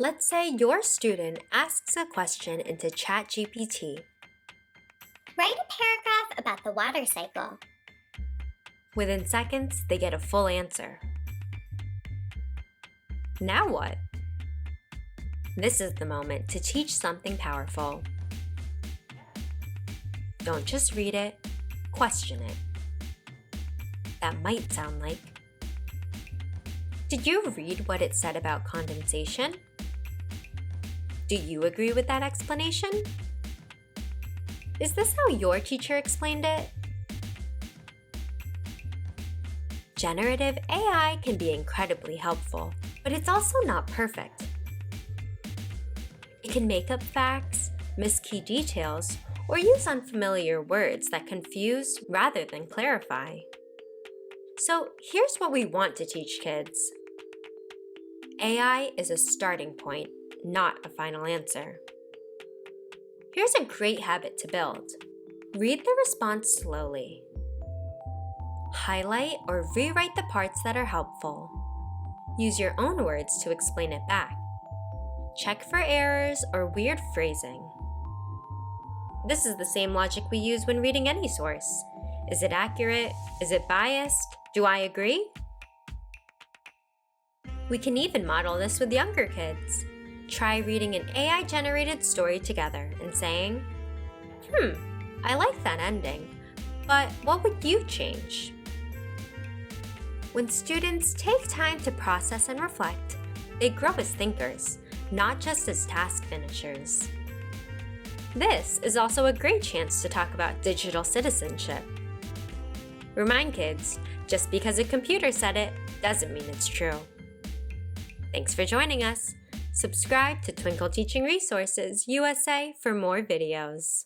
Let's say your student asks a question into ChatGPT. Write a paragraph about the water cycle. Within seconds, they get a full answer. Now what? This is the moment to teach something powerful. Don't just read it, question it. That might sound like, did you read what it said about condensation? Do you agree with that explanation? Is this how your teacher explained it? Generative AI can be incredibly helpful, but it's also not perfect. It can make up facts, miss key details, or use unfamiliar words that confuse rather than clarify. So here's what we want to teach kids. AI is a starting point, not a final answer. Here's a great habit to build. Read the response slowly. Highlight or rewrite the parts that are helpful. Use your own words to explain it back. Check for errors or weird phrasing. This is the same logic we use when reading any source. Is it accurate? Is it biased? Do I agree? We can even model this with younger kids. Try reading an AI-generated story together and saying, I like that ending, but what would you change? When students take time to process and reflect, they grow as thinkers, not just as task finishers. This is also a great chance to talk about digital citizenship. Remind kids, just because a computer said it doesn't mean it's true. Thanks for joining us. Subscribe to Twinkl Teaching Resources USA for more videos.